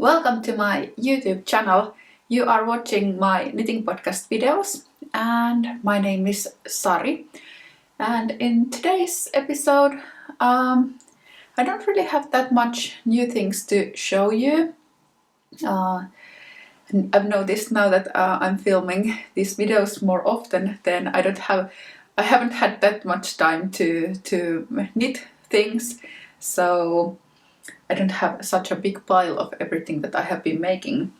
Welcome to my YouTube channel. You are watching my knitting podcast videos and my name is Sari. And in today's episode, I don't really have that much new things to show you. I've noticed now that I'm filming these videos more often, then I haven't had that much time to knit things, so I don't have such a big pile of everything that I have been making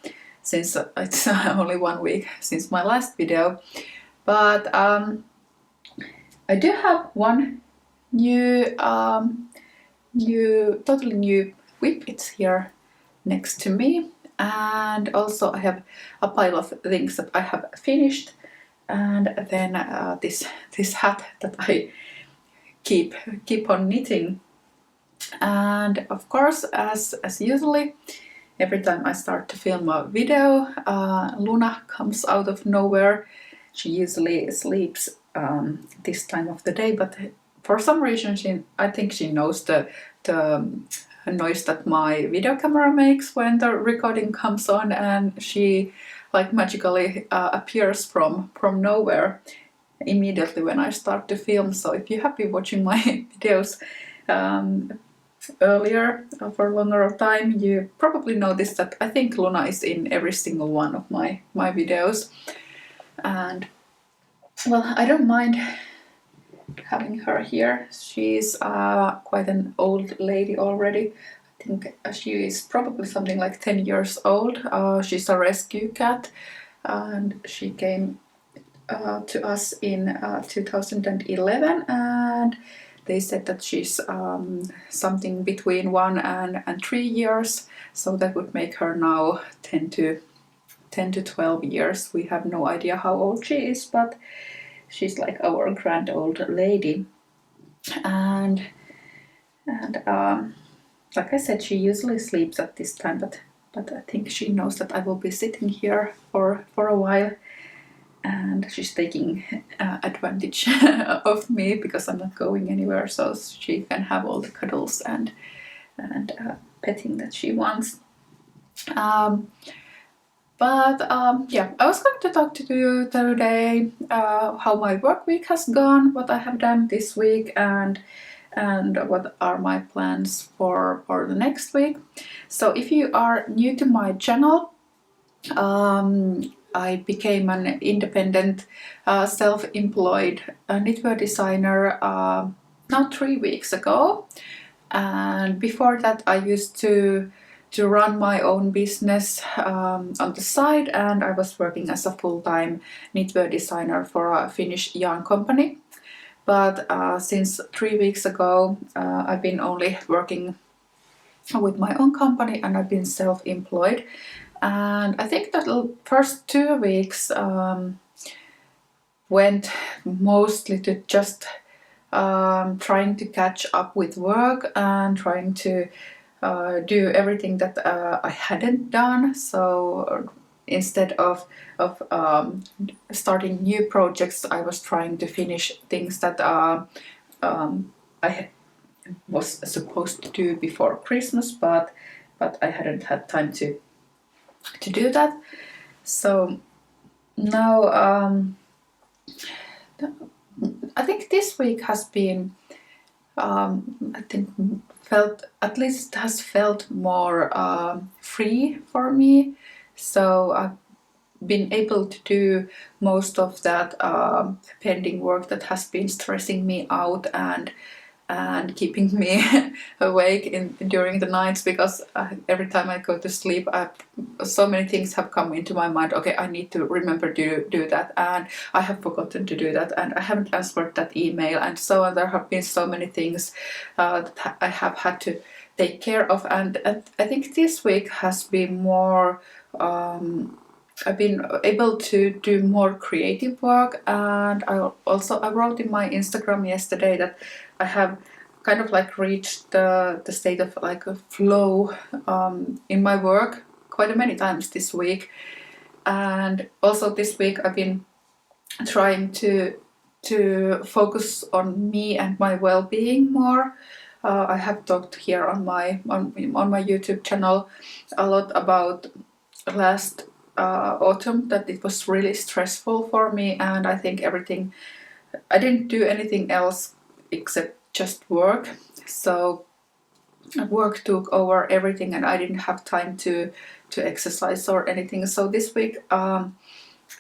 since it's only 1 week since my last video. But I do have one totally new whip. It's here next to me, and also I have a pile of things that I have finished, and then this hat that I keep on knitting. And of course, as usually, every time I start to film a video, Luna comes out of nowhere. She usually sleeps this time of the day, but for some reason I think she knows the noise that my video camera makes when the recording comes on, and she like magically appears from nowhere immediately when I start to film. So if you have been watching my videos earlier for a longer time, you probably noticed that I think Luna is in every single one of my videos. And well, I don't mind having her here. She's quite an old lady already. I think she is probably something like 10 years old. She's a rescue cat, and she came to us in 2011, and they said that she's something between 1 and 3 years, so that would make her now 10 to 12 years. We have no idea how old she is, but she's like our grand old lady. And like I said, she usually sleeps at this time, but I think she knows that I will be sitting here for a while, and she's taking advantage of me because I'm not going anywhere, so she can have all the cuddles and petting that she wants. Yeah, I was going to talk to you today how my work week has gone, what I have done this week, and what are my plans for the next week. So if you are new to my channel, I became an independent, self-employed knitwear designer now 3 weeks ago. And before that, I used to run my own business on the side, and I was working as a full-time knitwear designer for a Finnish yarn company. But since 3 weeks ago, I've been only working with my own company, and I've been self-employed. And I think that the first 2 weeks went mostly to just trying to catch up with work and trying to do everything that I hadn't done. So instead of starting new projects, I was trying to finish things that I was supposed to do before Christmas, but I hadn't had time to do that. So now I think this week has been has felt more free for me. So I've been able to do most of that pending work that has been stressing me out and keeping me awake during the nights, because every time I go to sleep, so many things have come into my mind. Okay, I need to remember to do that, and I have forgotten to do that, and I haven't answered that email, and so on. There have been so many things that I have had to take care of, and I think this week has been more I've been able to do more creative work. And I wrote in my Instagram yesterday that I have kind of like reached the state of like a flow in my work quite many times this week. And also this week I've been trying to focus on me and my well-being more. I have talked here on my YouTube channel a lot about last autumn, that it was really stressful for me, and I think I didn't do anything else except just work. So work took over everything, and I didn't have time to exercise or anything. So this week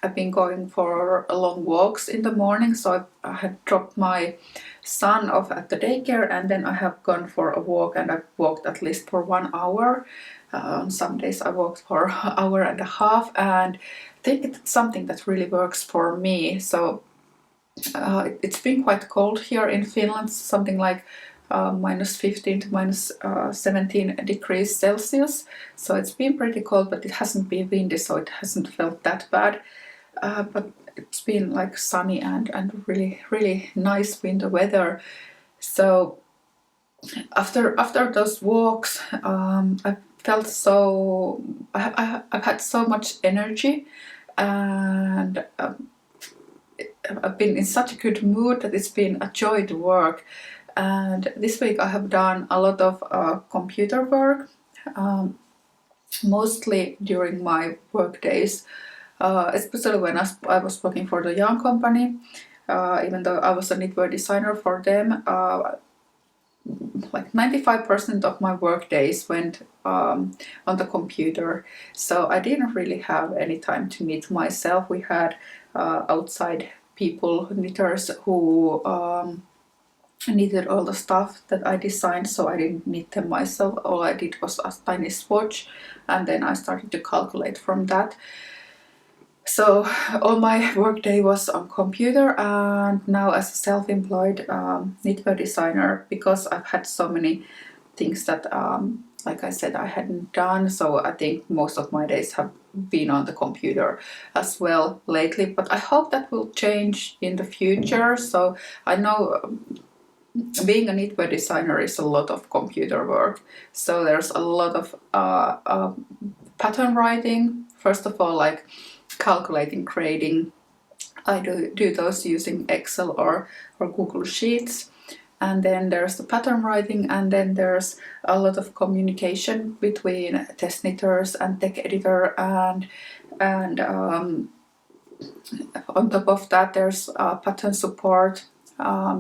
I've been going for long walks in the morning. So I had dropped my son off at the daycare, and then I have gone for a walk, and I've walked at least for 1 hour. On some days I walked for an hour and a half, and I think it's something that really works for me. So it's been quite cold here in Finland, something like -15 to -17 degrees Celsius. So it's been pretty cold, but it hasn't been windy, so it hasn't felt that bad. But it's been like sunny and really nice winter weather. So after those walks, I felt I've had so much energy, and I've been in such a good mood that it's been a joy to work. And this week I have done a lot of computer work, mostly during my work days, especially when I was working for the Young company. Even though I was a knitwear designer for them, like 95% of my work days went on the computer. So I didn't really have any time to knit myself. We had outside people, knitters, who knitted all the stuff that I designed, so I didn't knit them myself. All I did was a tiny swatch, and then I started to calculate from that. So all my workday was on computer, and now as a self-employed knitwear designer, because I've had so many things that, like I said, I hadn't done, so I think most of my days have been on the computer as well lately. But I hope that will change in the future. So I know being a knitwear designer is a lot of computer work. So there's a lot of pattern writing. First of all, like calculating, grading. I do those using Excel or Google Sheets. And then there's the pattern writing, and then there's a lot of communication between test knitters and tech editor, and on top of that there's pattern support,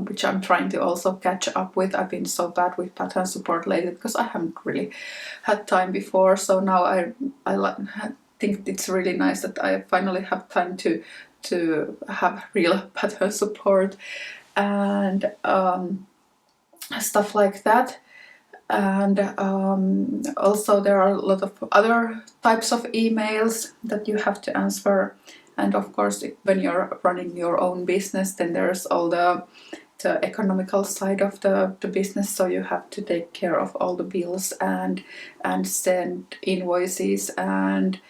which I'm trying to also catch up with. I've been so bad with pattern support lately because I haven't really had time before. So now I think it's really nice that I finally have time to have real pattern support and stuff like that. And also there are a lot of other types of emails that you have to answer. And of course, when you're running your own business, then there's all the economical side of the business. So you have to take care of all the bills and send invoices and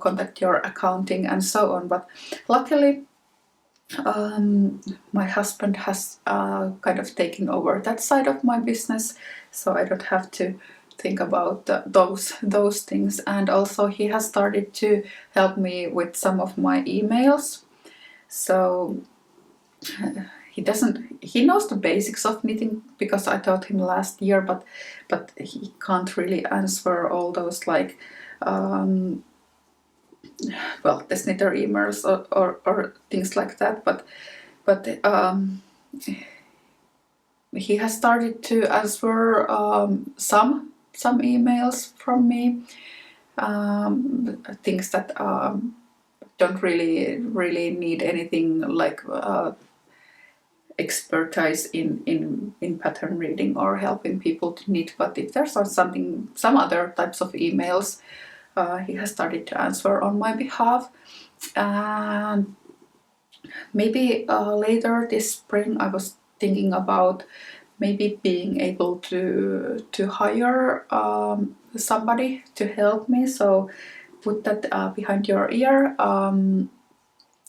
contact your accounting and so on. But luckily, my husband has kind of taken over that side of my business, so I don't have to think about those things. And also he has started to help me with some of my emails. So he knows the basics of knitting because I taught him last year, but he can't really answer all those like well, the knitter emails or things like that, but he has started to answer some emails from me, things that don't really need anything like expertise in pattern reading or helping people to knit. But if there's some other types of emails, he has started to answer on my behalf. And maybe later this spring I was thinking about maybe being able to hire somebody to help me. So put that behind your ear.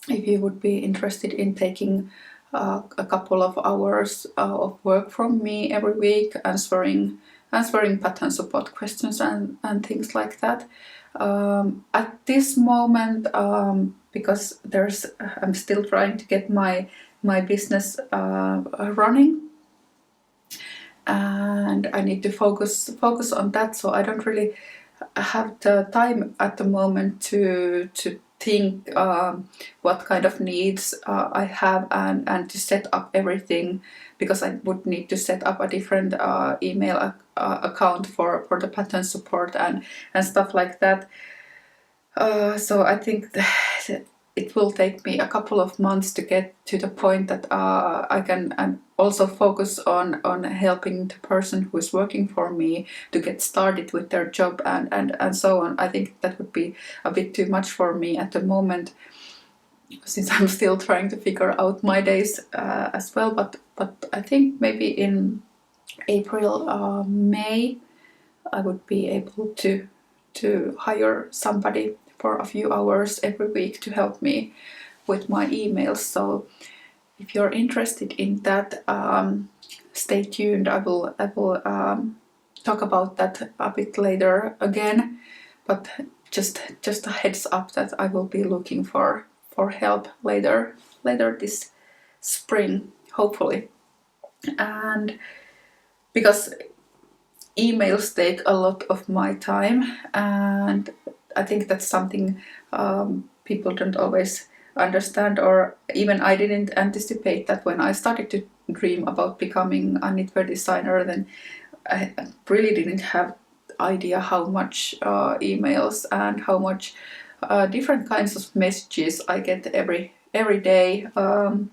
If you would be interested in taking a couple of hours of work from me every week, answering pattern support questions and things like that. At this moment, because I'm still trying to get my business running, and I need to focus on that. So I don't really have the time at the moment to think what kind of needs I have, and to set up everything, because I would need to set up a different email account for the pattern support and stuff like that. So I think that it will take me a couple of months to get to the point that I can also focus on helping the person who is working for me to get started with their job and so on. I think that would be a bit too much for me at the moment, since I'm still trying to figure out my days as well. But I think maybe in April, May, I would be able to hire somebody for a few hours every week to help me with my emails. So if you're interested in that, stay tuned. I will talk about that a bit later again, but just a heads up that I will be looking for help later this spring, hopefully. And because emails take a lot of my time, and I think that's something people don't always understand, or even I didn't anticipate that when I started to dream about becoming a knitwear designer. Then I really didn't have idea how much emails and how much different kinds of messages I get every day on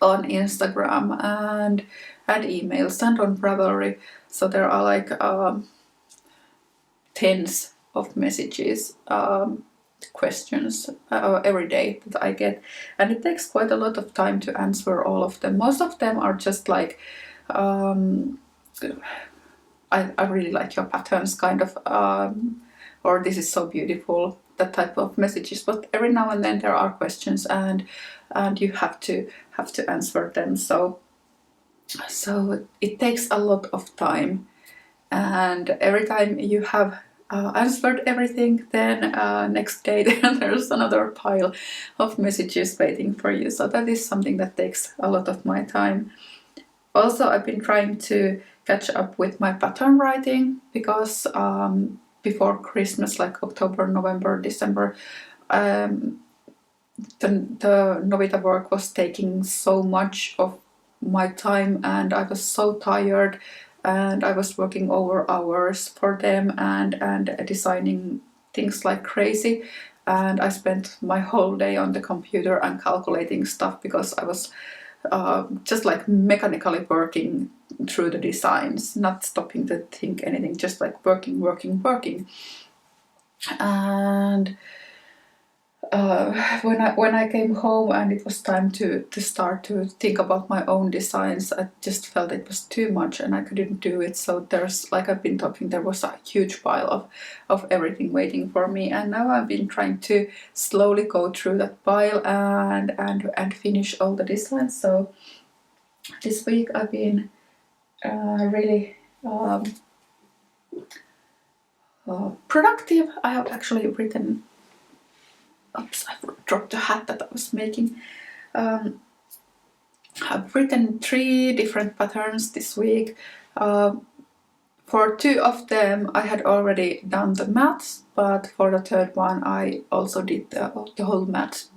Instagram and emails and on Ravelry. So there are like tens of messages, questions every day that I get, and it takes quite a lot of time to answer all of them. Most of them are just like I really like your patterns, kind of, or this is so beautiful, that type of messages. But every now and then there are questions, and you have to answer them. So it takes a lot of time, and every time you have answered everything, then next day there's another pile of messages waiting for you. So that is something that takes a lot of my time. Also, I've been trying to catch up with my pattern writing, because before Christmas, like October, November, December, the Novita work was taking so much of my time, and I was so tired, and I was working over hours for them and designing things like crazy, and I spent my whole day on the computer and calculating stuff, because I was just like mechanically working through the designs, not stopping to think anything, just like working. And when I came home and it was time to start to think about my own designs, I just felt it was too much and I couldn't do it. So there's, like I've been talking, there was a huge pile of everything waiting for me, and now I've been trying to slowly go through that pile and finish all the designs. So this week I've been really productive. I have actually written, oops, I dropped the hat that I was making. I've written 3 different patterns this week. For 2 of them I had already done the mats, but for the 3rd one I also did the whole mat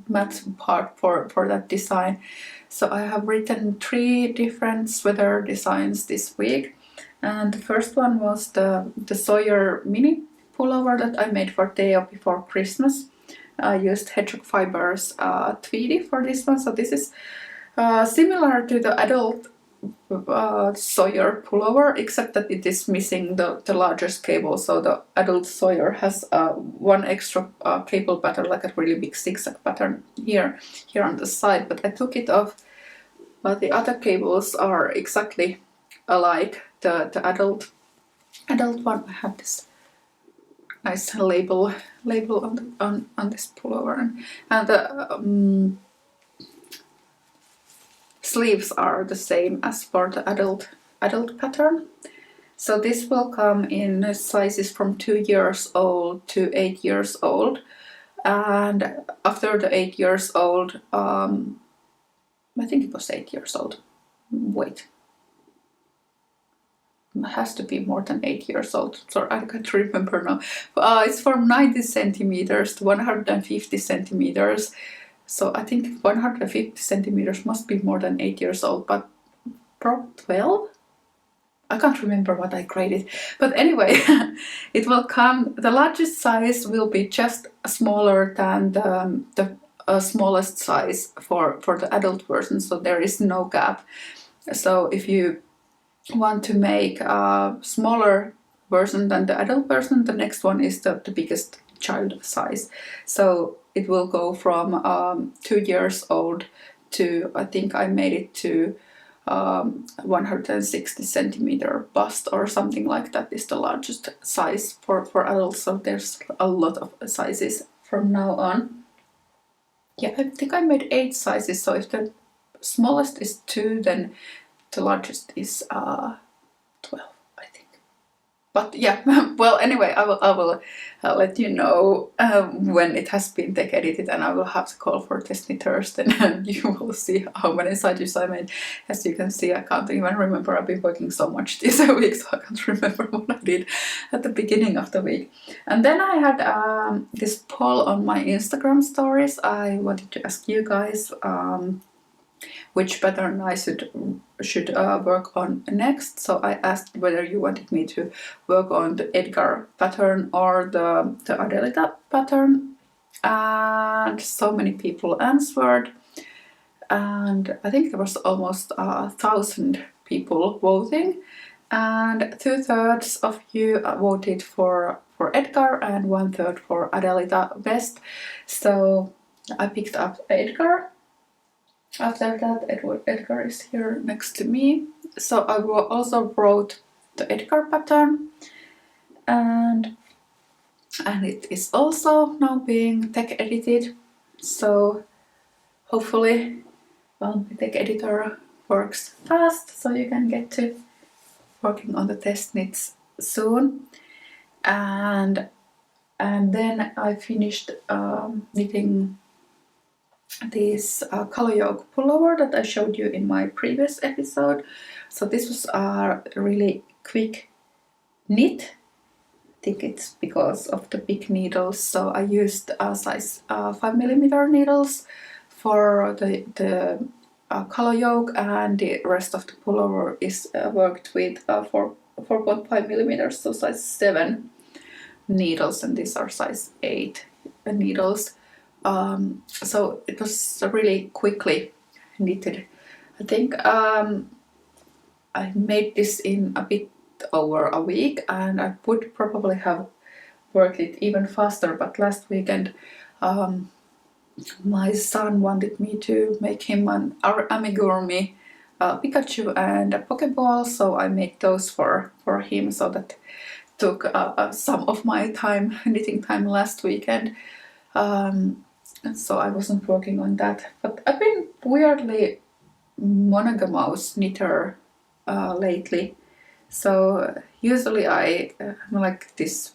part for that design. So I have written 3 different sweater designs this week, and the first one was the Sawyer mini pullover that I made for Theo before Christmas. I used Hedgehog Fibres Tweedy for this one. So this is similar to the adult Sawyer pullover, except that it is missing the largest cable. So the adult Sawyer has one extra cable pattern, like a really big zigzag pattern here on the side, but I took it off. But the other cables are exactly alike. The adult one, I have this nice label on this pullover, and the sleeves are the same as for the adult pattern. So this will come in sizes from 2 years old to 8 years old, and after the 8 years old, I think it was 8 years old. Wait. has to be more than 8 years old. Sorry, I can't remember now. It's from 90 centimeters to 150 centimeters. So I think 150 centimeters must be more than 8 years old, but probably 12? I can't remember what I graded. But anyway, it will come, the largest size will be just smaller than the smallest size for the adult version, so there is no gap. So if you want to make a smaller version than the adult version, the next one is the biggest child size. So it will go from 2 years old to, I think I made it to 160 centimeter bust or something like that is the largest size for adults. So there's a lot of sizes from now on. Yeah, I think I made 8 sizes, so if the smallest is 2, then the largest is 12, I think. But yeah, well, anyway, I will let you know when it has been tech edited, and I will have to call for test knitters, then you will see how many sizes I made. As you can see, I can't even remember. I've been working so much this week, so I can't remember what I did at the beginning of the week. And then I had this poll on my Instagram stories. I wanted to ask you guys which pattern I should work on next. So I asked whether you wanted me to work on the Edgar pattern or the Adelita pattern, and so many people answered, and I think there was almost 1,000 people voting, and 2/3 of you voted for Edgar and 1/3 for Adelita best. So I picked up Edgar. After that, Edgar is here next to me. So I also wrote the Edgar pattern, and it is also now being tech edited. So hopefully, well, the tech editor works fast, so you can get to working on the test knits soon. And then I finished knitting this color yoke pullover that I showed you in my previous episode. So this was a really quick knit. I think it's because of the big needles. So I used size 5mm needles for the color yoke, and the rest of the pullover is worked with 4.5mm, so size 7 needles, and these are size 8 needles. So it was really quickly knitted. I think I made this in a bit over a week, and I would probably have worked it even faster, but last weekend my son wanted me to make him an amigurumi Pikachu and a Pokeball, so I made those for him, so that took some of my time, knitting time last weekend. So I wasn't working on that, but I've been weirdly monogamous knitter lately. So usually I like this,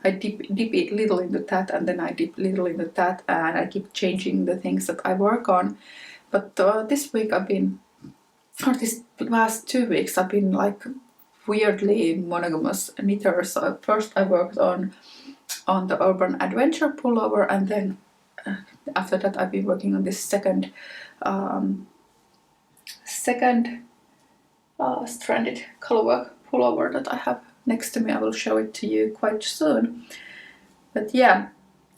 I dip it little into that, and then I dip little into that, and I keep changing the things that I work on. But this week I've been, or this last 2 weeks, I've been like weirdly monogamous knitter. So first I worked on the Urban Adventure pullover, and then after that I've been working on this second stranded colorwork pullover that I have next to me. I will show it to you quite soon. But yeah,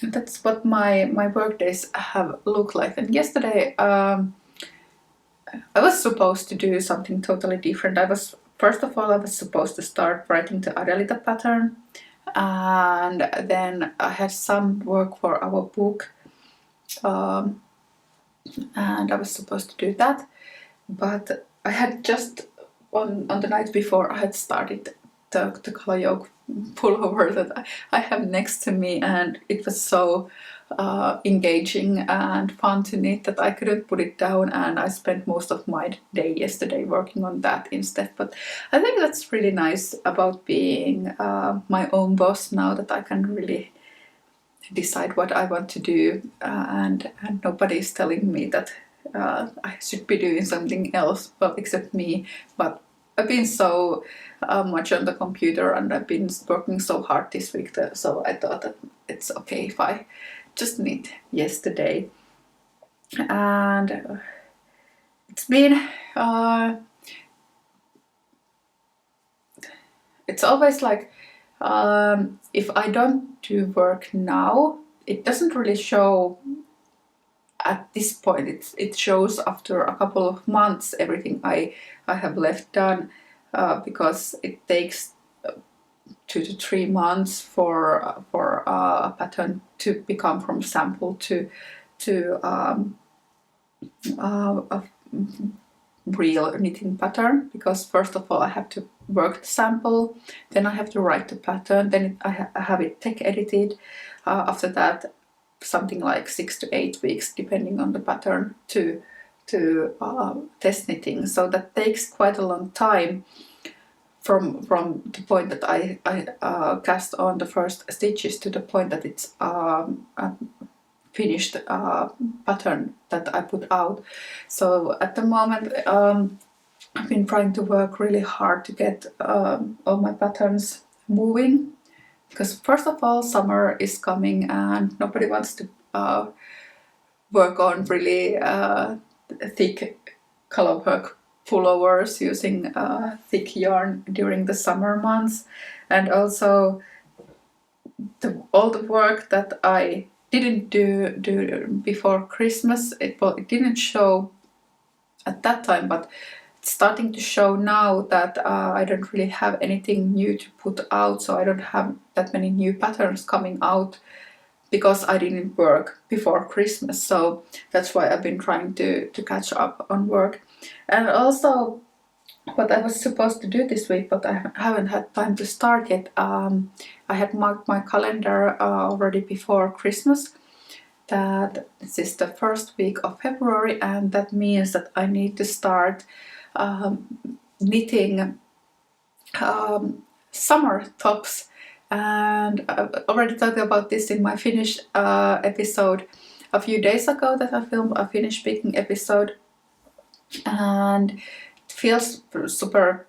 that's what my work days have looked like. And yesterday I was supposed to do something totally different. First of all, I was supposed to start writing the Adelita pattern, and then I had some work for our book, and I was supposed to do that, but I had just on the night before I had started the color yoke pullover that I have next to me, and it was so engaging and fun to knit that I couldn't put it down, and I spent most of my day yesterday working on that instead. But I think that's really nice about being my own boss now, that I can really decide what I want to do, and nobody is telling me that I should be doing something else, well, except me. But I've been so much on the computer, and I've been working so hard this week, so I thought that it's okay if I just knit yesterday. And it's been it's always like if I don't do work now, it doesn't really show at this point. It shows after a couple of months everything I have left done, because it takes 2 to 3 months for a pattern to become from sample to a real knitting pattern. Because first of all I have to work the sample, then I have to write the pattern, then I have it tech edited. After that, something like 6 to 8 weeks depending on the pattern to test knitting. So that takes quite a long time from the point that I cast on the first stitches to the point that it's a finished pattern that I put out. So at the moment I've been trying to work really hard to get all my patterns moving, because first of all summer is coming and nobody wants to work on really thick colorwork pullovers using thick yarn during the summer months. And also all the work that I didn't do before Christmas, it didn't show at that time, but it's starting to show now that I don't really have anything new to put out, so I don't have that many new patterns coming out because I didn't work before Christmas. So that's why I've been trying to catch up on work. And also what I was supposed to do this week, but I haven't had time to start yet. I had marked my calendar already before Christmas that this is the first week of February, and that means that I need to start knitting summer tops. And I already talked about this in my Finnish episode a few days ago, that I filmed a Finnish speaking episode, and it feels super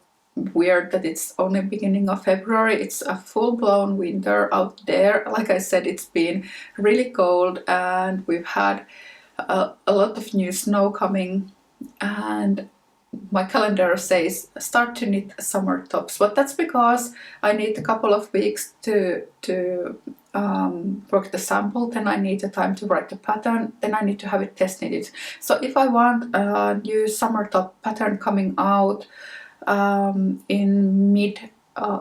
weird that it's only beginning of February. It's a full-blown winter out there. Like I said, it's been really cold and we've had a lot of new snow coming, and my calendar says start to knit summer tops, but that's because I need a couple of weeks to work the sample, then I need the time to write the pattern, then I need to have it test knitted. So if I want a new summer top pattern coming out in mid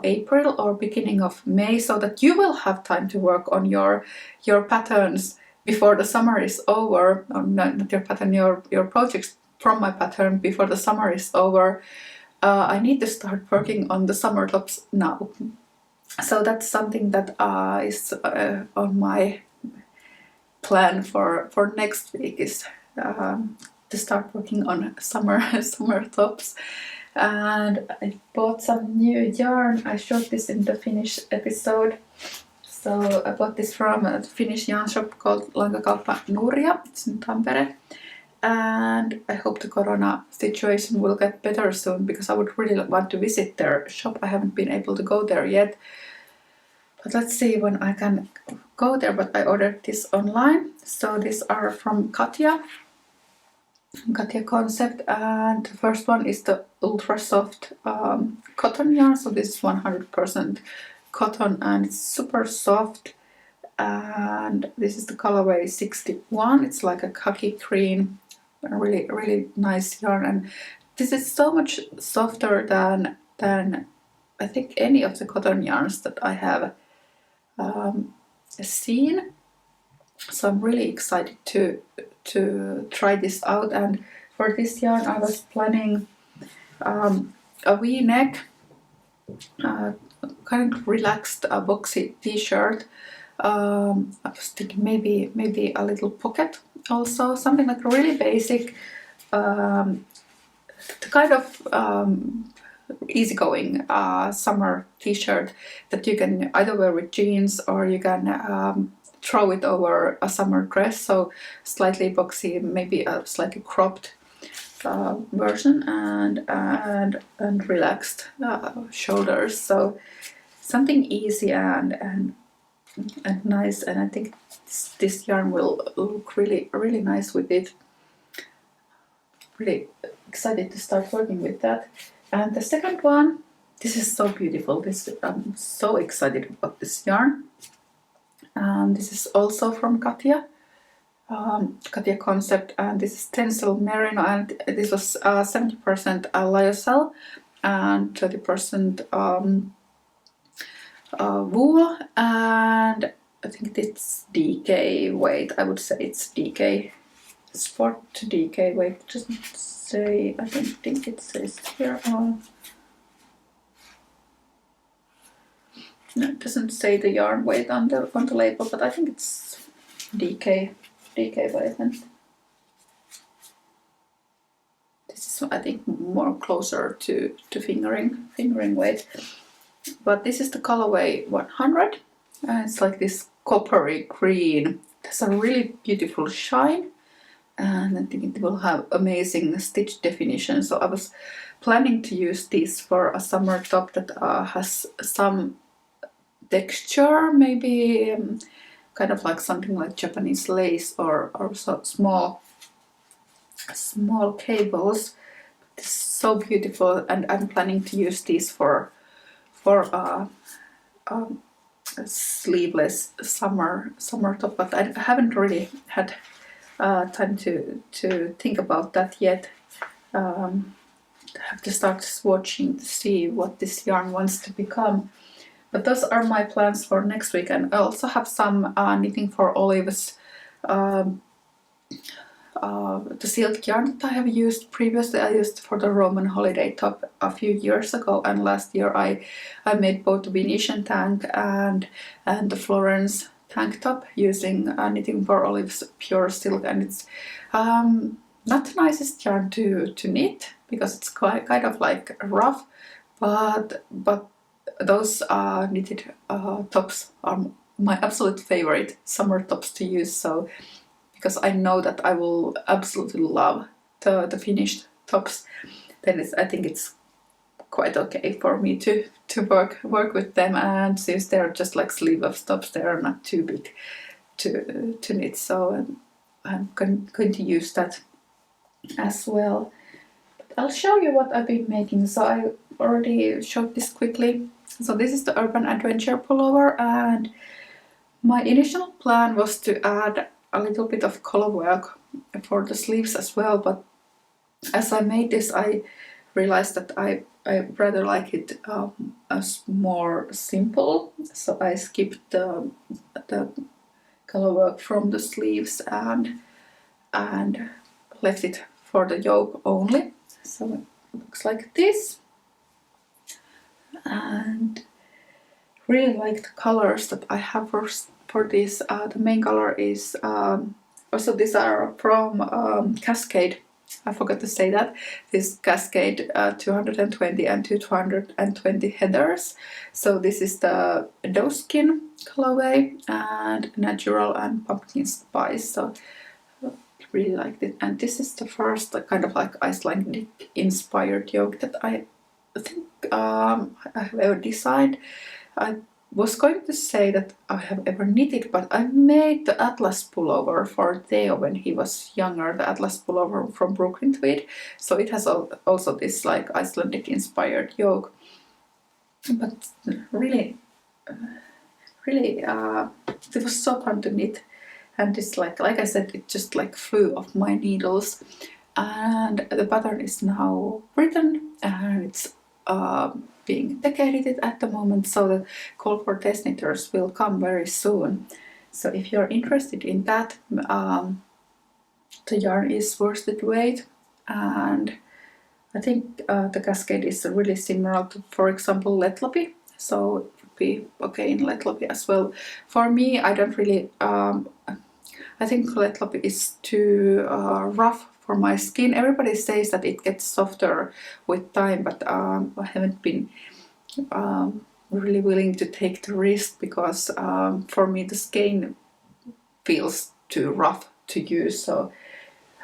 April or beginning of May, so that you will have time to work on your patterns before the summer is over, or not your pattern, your projects from my pattern before the summer is over, I need to start working on the summer tops now. So that's something that is on my plan for next week, is to start working on summer tops. And I bought some new yarn. I showed this in the Finnish episode. So I bought this from a Finnish yarn shop called Lankakauppa Nuria. It's in Tampere. And I hope the corona situation will get better soon, because I would really want to visit their shop. I haven't been able to go there yet, but let's see when I can go there. But I ordered this online. So these are from Katja Concept, and the first one is the ultra soft cotton yarn. So this is 100% cotton and it's super soft, and this is the colorway 61. It's like a khaki green, really nice yarn, and this is so much softer than I think any of the cotton yarns that I have seen. So I'm really excited to try this out. And for this yarn I was planning a V-neck, kind of relaxed boxy t-shirt. I was thinking maybe a little pocket also, something like really basic, the kind of easygoing summer t-shirt that you can either wear with jeans or you can throw it over a summer dress. So slightly boxy, maybe a slightly cropped version and relaxed shoulders. So something easy and nice, and I think this yarn will look really nice with it. Really excited to start working with that. And the second one, this is so beautiful. I'm so excited about this yarn. This is also from Katja Concept, and this is Tencel Merino, and this was 70% lyocell and 30% wool, and I think it's DK weight. I would say it's DK sport to DK weight. It doesn't say. I don't think it says here on. No, it doesn't say the yarn weight on the label, but I think it's DK weight. And this is, I think, more closer to fingering weight. But this is the colorway 100, and it's like this coppery green. It has a really beautiful shine, and I think it will have amazing stitch definition. So I was planning to use this for a summer top that has some texture, maybe kind of like something like Japanese lace or so small cables. It's so beautiful, and I'm planning to use these for a sleeveless summer top, but I haven't really had time to think about that yet. I have to start swatching to see what this yarn wants to become. But those are my plans for next week, and I also have some knitting for Olive's the silk yarn that I have used previously. I used for the Roman holiday top a few years ago, and last year I made both the Venetian tank and the Florence tank top using knitting for Olive's pure silk, and it's not the nicest yarn to knit because it's kind of like rough, but those knitted tops are my absolute favorite summer tops to use. So because I know that I will absolutely love the finished tops, then I think it's quite okay for me to work with them. And since they're just like sleeveless tops, they are not too big to knit, so I'm going to use that as well. But I'll show you what I've been making. So I already showed this quickly. So this is the Urban Adventure pullover, and my initial plan was to add a little bit of colorwork for the sleeves as well, but as I made this I realized that I rather like it as more simple, so I skipped the colorwork from the sleeves and left it for the yoke only. So it looks like this, and really like the colors that I have for this. The main color is also these are from Cascade. I forgot to say that. This Cascade 220 and 220 headers. So this is the Doeskin colorway and natural and pumpkin spice. So I really liked it. And this is the first kind of like Icelandic inspired yoke that I think I have ever designed. I was going to say that I have ever knitted, but I made the Atlas pullover for Theo when he was younger, the Atlas pullover from Brooklyn Tweed. So it has also this like Icelandic inspired yoke. But really, it was so fun to knit, and it's like I said, it just like flew off my needles. And the pattern is now written, and it's being decorated at the moment, so the call for test knitters will come very soon. So if you're interested in that, the yarn is worsted weight, and I think the Cascade is really similar to, for example, Letlopi, so it would be okay in Letlopi as well. For me, I don't really, I think Letlopi is too rough for my skin. Everybody says that it gets softer with time, but I haven't been really willing to take the risk, because for me the skein feels too rough to use, so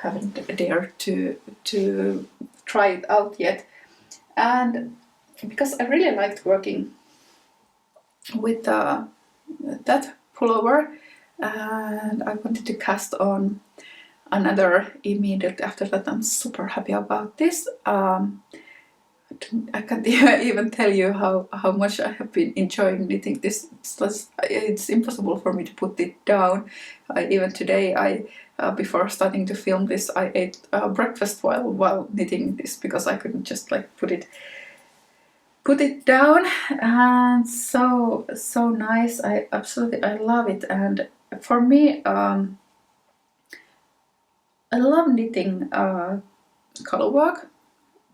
haven't dared to try it out yet. And because I really liked working with that pullover, and I wanted to cast on another immediately after that. I'm super happy about this. I can't even tell you how much I have been enjoying knitting this. It's impossible for me to put it down. Even today, before starting to film this, I ate breakfast while knitting this because I couldn't just like put it down. And so nice. I love it. And for me, I love knitting colorwork,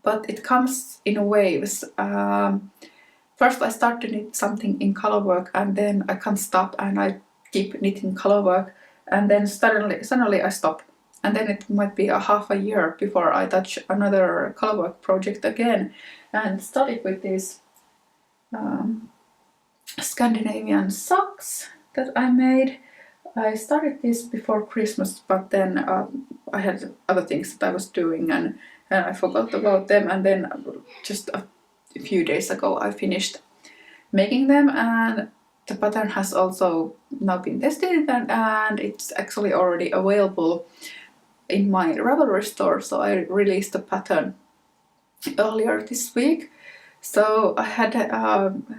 but it comes in waves. First I start to knit something in colorwork, and then I can't stop and I keep knitting colorwork, and then suddenly I stop. And then it might be a half a year before I touch another colorwork project again. And started with these Scandinavian socks that I made. I started this before Christmas, but then I had other things that I was doing, and I forgot about them. And then just a few days ago I finished making them, and the pattern has also now been tested, and it's actually already available in my Ravelry store. So I released the pattern earlier this week. So I had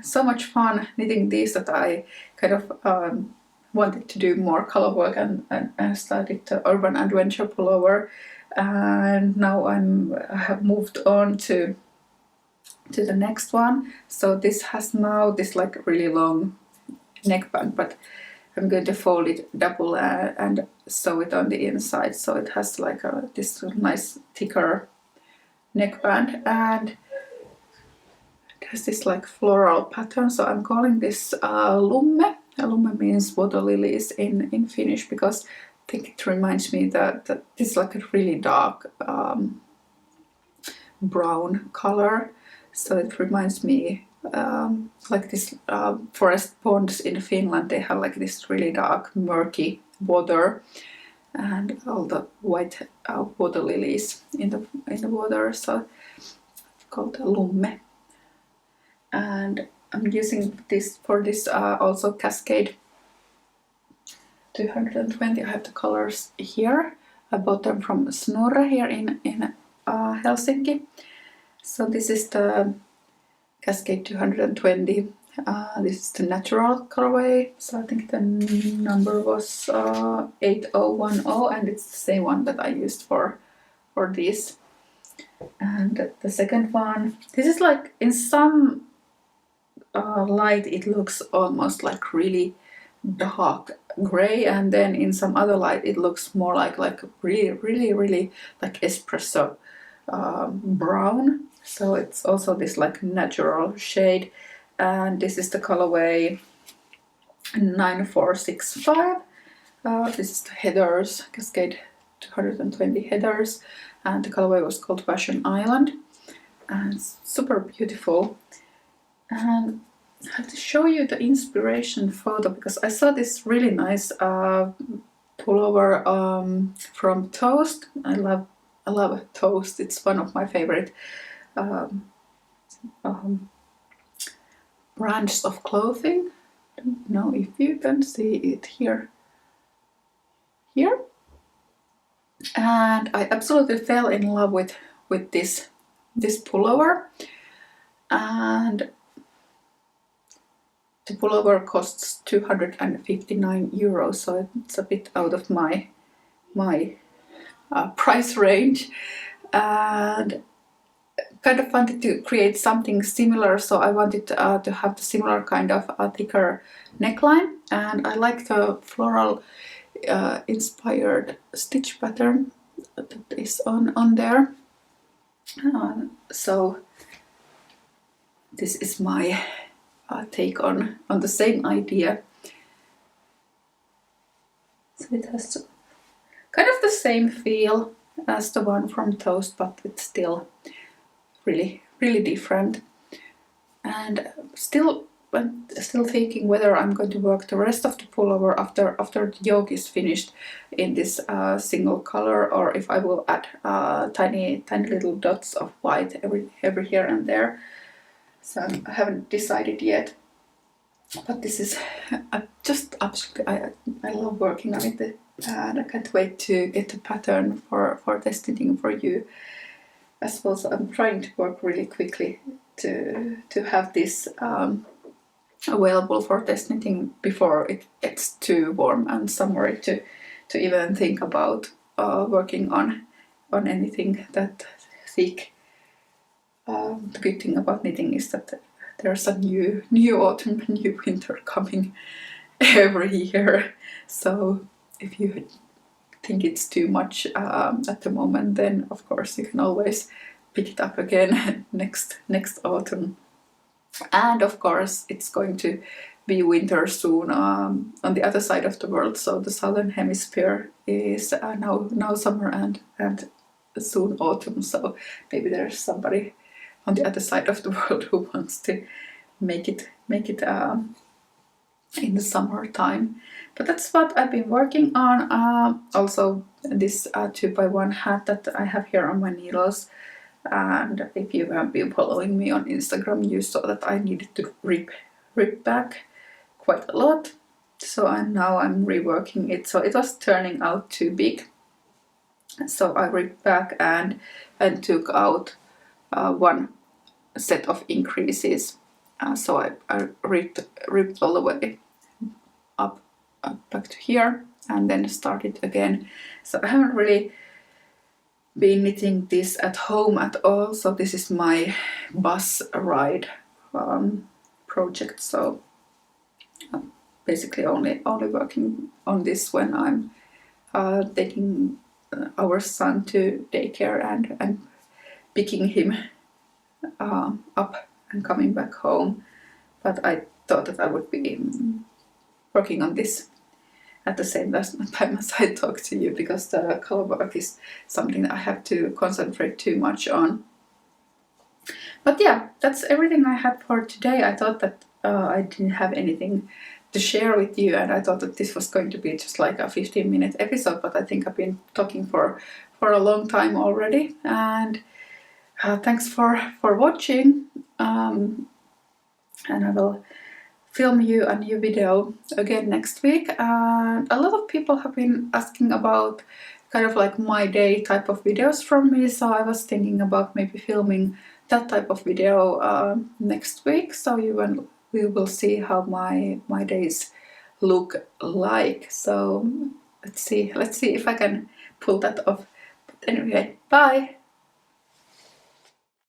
so much fun knitting these that I kind of wanted to do more color work, and started the Urban Adventure pullover, and now I have moved on to the next one. So this has now this like really long neckband, but I'm going to fold it double and sew it on the inside, so it has like this nice thicker neckband, and it has this like floral pattern. So I'm calling this Lumme. Lumme means water lilies in Finnish, because I think it reminds me that this is like a really dark brown color. So it reminds me like this forest ponds in Finland. They have like this really dark murky water, and all the white water lilies in the water. So it's called Lumme. And I'm using this for this also Cascade 220. I have the colors here. I bought them from Snorre here in Helsinki. So this is the Cascade 220. This is the natural colorway. So I think the number was 8010, and it's the same one that I used for this. And the second one, this is like in some light it looks almost like really dark gray, and then in some other light it looks more like really like espresso brown. So it's also this like natural shade, and this is the colorway 9465. This is the headers, Cascade 220 headers, and the colorway was called Vashon Island, and it's super beautiful. And I have to show you the inspiration photo, because I saw this really nice pullover from Toast. I love Toast. It's one of my favorite brands of clothing. I don't know if you can see it here. And I absolutely fell in love with this pullover, and the pullover costs 259 euros, so it's a bit out of my price range, and kind of wanted to create something similar. So I wanted to have the similar kind of thicker neckline, and I like the floral inspired stitch pattern that is on there. So this is my take on the same idea. So it has kind of the same feel as the one from Toast, but it's still really different, and still I'm still thinking whether I'm going to work the rest of the pullover after the yoke is finished in this single color, or if I will add tiny little dots of white every here and there. So I haven't decided yet. But this is just absolutely, I love working on it, and I can't wait to get the pattern for test knitting for you as well. So I'm trying to work really quickly to have this available for test knitting before it gets too warm and summery to even think about working on anything that thick. The good thing about knitting is that there's a new autumn, new winter coming every year. So if you think it's too much at the moment, then of course you can always pick it up again next autumn. And of course it's going to be winter soon on the other side of the world. So the southern hemisphere is now summer and soon autumn. So maybe there's somebody on the other side of the world who wants to make it in the summertime. But that's what I've been working on. Also this 2x1 hat that I have here on my needles, and if you have been following me on Instagram, you saw that I needed to rip back quite a lot. So now I'm reworking it. So it was turning out too big, so I ripped back and took out one set of increases. So I ripped all the way up back to here and then started again. So I haven't really been knitting this at home at all. So this is my bus ride project. So I'm basically only working on this when I'm taking our son to daycare and picking him up and coming back home. But I thought that I would be working on this at the same time as I talk to you, because the color work is something that I have to concentrate too much on. But yeah, that's everything I had for today. I thought that I didn't have anything to share with you, and I thought that this was going to be just like a 15-minute episode, but I think I've been talking for a long time already. And thanks for watching, and I will film you a new video again next week. And a lot of people have been asking about kind of like my day type of videos from me, so I was thinking about maybe filming that type of video next week, so we will see how my days look like. So let's see if I can pull that off. But anyway, bye.